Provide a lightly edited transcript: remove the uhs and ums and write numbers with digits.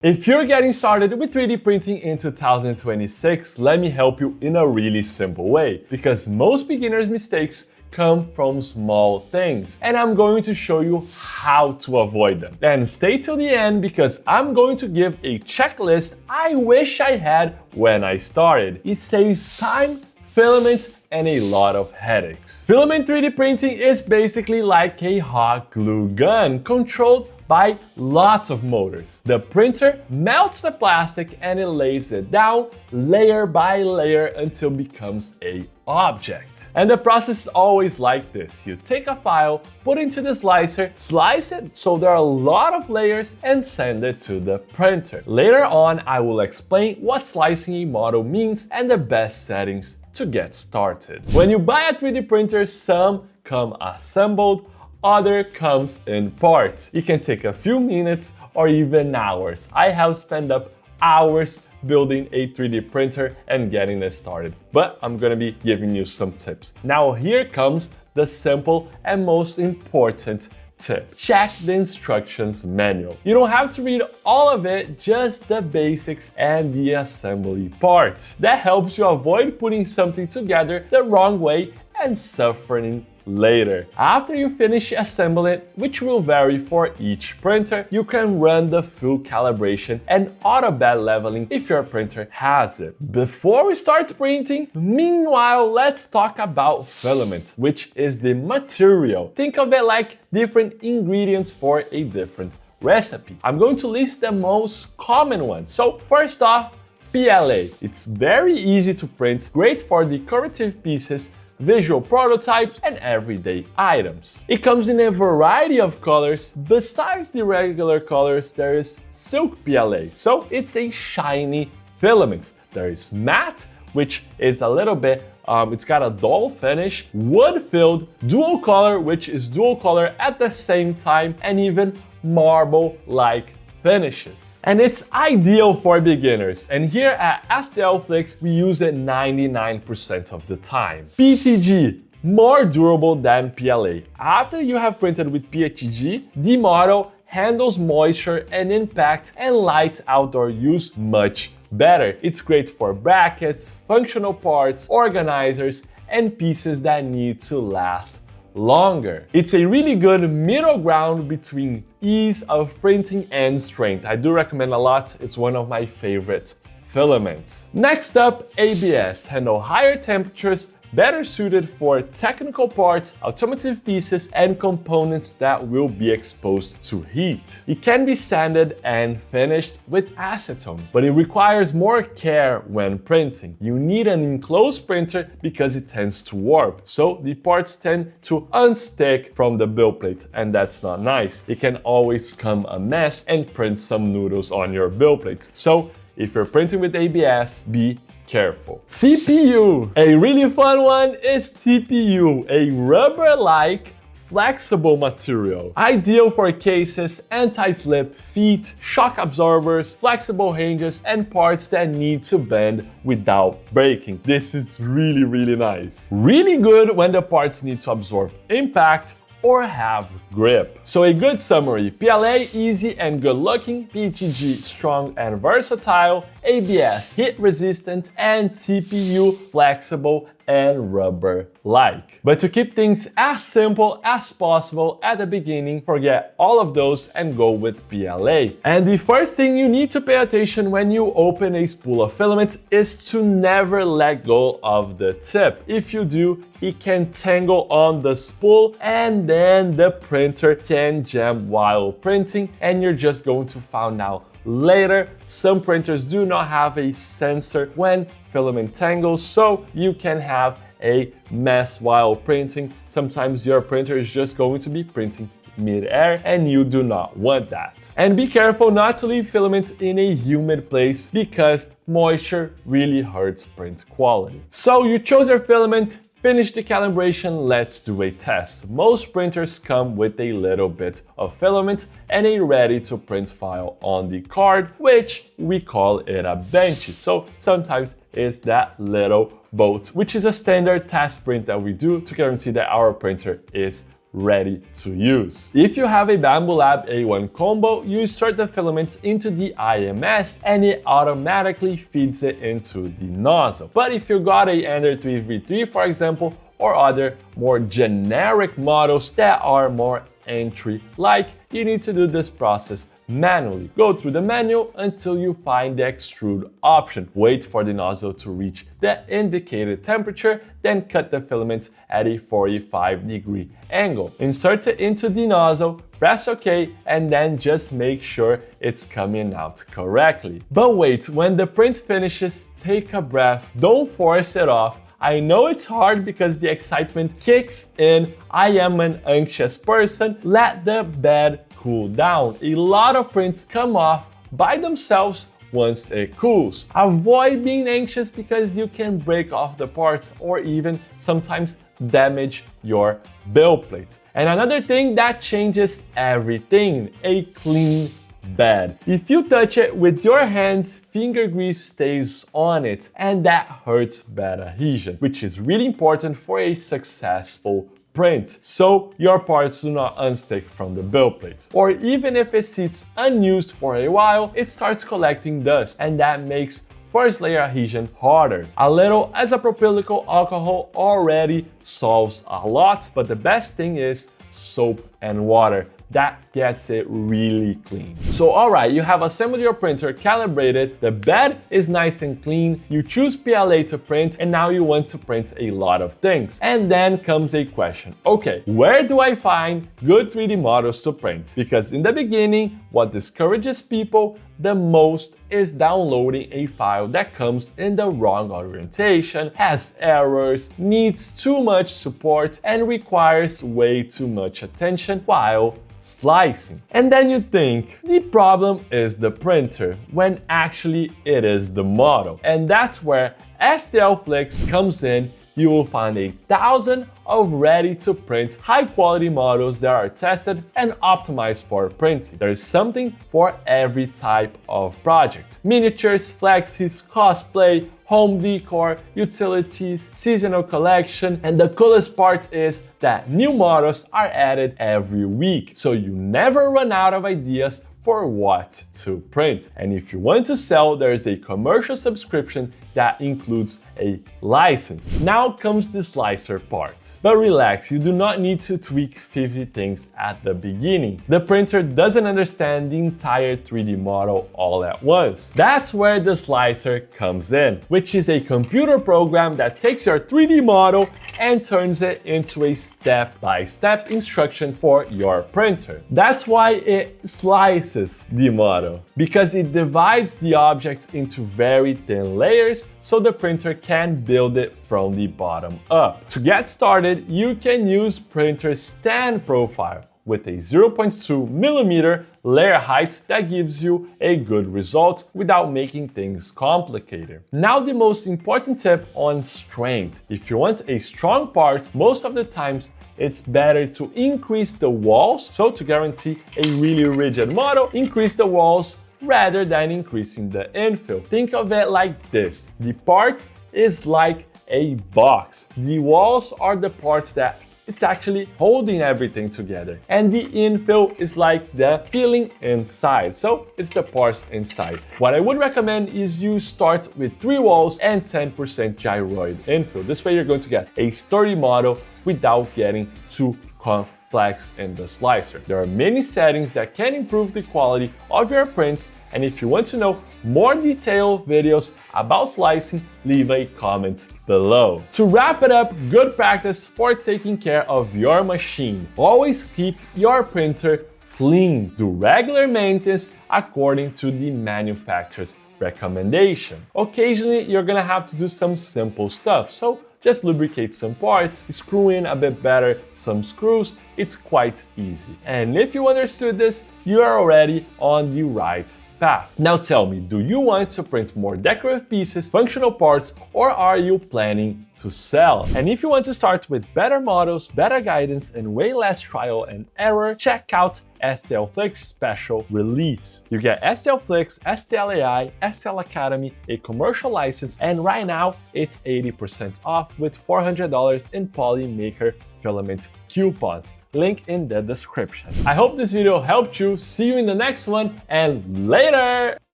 If you're getting started with 3D printing in 2026, let me help you in a really simple way, because most beginners' mistakes come from small things, and I'm going to show you how to avoid them. And stay till the end, because I'm going to give a checklist I wish I had when I started. It saves time, filament, and a lot of headaches. Filament 3D printing is basically like a hot glue gun controlled by lots of motors. The printer melts the plastic and it lays it down layer by layer until it becomes an object. And the process is always like this. You take a file, put it into the slicer, slice it so there are a lot of layers, and send it to the printer. Later on, I will explain what slicing a model means and the best settings to get started. When you buy a 3D printer, some come assembled, other comes in parts. It can take a few minutes or even hours. I have spent up hours building a 3D printer and getting it started, but I'm gonna be giving you some tips. Now here comes the simple and most important tip. Check the instructions manual. You don't have to read all of it, just the basics and the assembly parts. That helps you avoid putting something together the wrong way and suffering later. After you finish assembling it, which will vary for each printer, you can run the full calibration and auto bed leveling if your printer has it. Before we start printing, meanwhile, let's talk about filament, which is the material. Think of it like different ingredients for a different recipe. I'm going to list the most common ones. So first off, PLA. It's very easy to print, great for decorative pieces, visual prototypes, and everyday items. It comes in a variety of colors. Besides the regular colors, there is silk PLA, so it's a shiny filament. There is matte, which is a little bit, it's got a dull finish, wood-filled, dual color, which is dual color at the same time, and even marble-like finishes. And it's ideal for beginners, and here at STLFLIX we use it 99% of the time. PETG, more durable than PLA. After you have printed with PETG, the model handles moisture and impact and light outdoor use much better. It's great for brackets, functional parts, organizers, and pieces that need to last longer. It's a really good middle ground between ease of printing and strength. I do recommend a lot. It's one of my favorite filaments. Next up, ABS. Handle higher temperatures, better suited for technical parts, automotive pieces, and components that will be exposed to heat. It can be sanded and finished with acetone, but it requires more care when printing. You need an enclosed printer because it tends to warp, so the parts tend to unstick from the build plate, and that's not nice. It can always come a mess and print some noodles on your build plates. So if you're printing with ABS, be careful. TPU. A really fun one is TPU, a rubber-like flexible material. Ideal for cases, anti-slip feet, shock absorbers, flexible hinges, and parts that need to bend without breaking. This is really nice. Really good when the parts need to absorb impact or have grip. So a good summary: PLA easy and good looking, PETG strong and versatile, ABS heat resistant, and TPU flexible and rubber-like. But to keep things as simple as possible at the beginning, forget all of those and go with PLA. And the first thing you need to pay attention when you open a spool of filament is to never let go of the tip. If you do, it can tangle on the spool and then the printer can jam while printing, and you're just going to find out later. Some printers do not have a sensor when filament tangles, so you can have a mess while printing. Sometimes your printer is just going to be printing mid-air, and you do not want that. And be careful not to leave filament in a humid place, because moisture really hurts print quality. So you chose your filament, finish the calibration, let's do a test. Most printers come with a little bit of filament and a ready-to-print file on the card, which we call it a Benchy. So sometimes it's that little bolt, which is a standard test print that we do to guarantee that our printer is ready to use. If you have a Bambu Lab A1 combo, you insert the filaments into the IMS and it automatically feeds it into the nozzle. But if you got a Ender 3v3, for example, or other more generic models that are more entry-like, you need to do this process manually. Go through the menu until you find the extrude option. Wait for the nozzle to reach the indicated temperature, then cut the filament at a 45-degree angle. Insert it into the nozzle, press OK, and then just make sure it's coming out correctly. But wait, when the print finishes, take a breath, don't force it off. I know it's hard because the excitement kicks in. I am an anxious person. Let the bed cool down. A lot of prints come off by themselves once it cools. Avoid being anxious because you can break off the parts or even sometimes damage your build plate. And another thing that changes everything, a clean bed. If you touch it with your hands, finger grease stays on it, and that hurts bed adhesion, which is really important for a successful print, so your parts do not unstick from the build plate. Or even if it sits unused for a while, it starts collecting dust, and that makes first layer adhesion harder. A little isopropylic alcohol already solves a lot, but the best thing is soap and water. That gets it really clean. So alright, you have assembled your printer, calibrated, the bed is nice and clean, you choose PLA to print, and now you want to print a lot of things. And then comes a question. Okay, where do I find good 3D models to print? Because in the beginning, what discourages people the most is downloading a file that comes in the wrong orientation, has errors, needs too much support, and requires way too much attention while slicing. And then you think the problem is the printer, when actually it is the model. And that's where STLFLIX comes in. You will find 1,000 of ready-to-print, high-quality models that are tested and optimized for printing. There is something for every type of project. Miniatures, flexes, cosplay, home decor, utilities, seasonal collection, and the coolest part is that new models are added every week, so you never run out of ideas for what to print. And if you want to sell, there is a commercial subscription that includes a license. Now comes the slicer part. But relax, you do not need to tweak 50 things at the beginning. The printer doesn't understand the entire 3D model all at once. That's where the slicer comes in, which is a computer program that takes your 3D model and turns it into a step-by-step instructions for your printer. That's why it slices the model, because it divides the objects into very thin layers so the printer can build it from the bottom up. To get started, you can use printer stand profile with a 0.2mm layer height that gives you a good result without making things complicated. Now the most important tip on strength. If you want a strong part, most of the times it's better to increase the walls. So to guarantee a really rigid model, increase the walls rather than increasing the infill. Think of it like this. The part is like a box. The walls are the parts that it's actually holding everything together. And the infill is like the filling inside. So it's the parts inside. What I would recommend is you start with 3 walls and 10% gyroid infill. This way you're going to get a sturdy model without getting too complex in the slicer. There are many settings that can improve the quality of your prints, and if you want to know more detailed videos about slicing, leave a comment below. To wrap it up, good practice for taking care of your machine. Always keep your printer clean. Do regular maintenance according to the manufacturer's recommendation. Occasionally, you're gonna have to do some simple stuff, so just lubricate some parts, screw in a bit better some screws. It's quite easy. And if you understood this, you are already on the right path. Now tell me, do you want to print more decorative pieces, functional parts, or are you planning to sell? And if you want to start with better models, better guidance, and way less trial and error, check out STLFLIX Special Release. You get STLFLIX, STLAI, STL Academy, a commercial license, and right now it's 80% off with $400 in Polymaker filament coupons. link in the description. I hope this video helped you. See you in the next one, and later!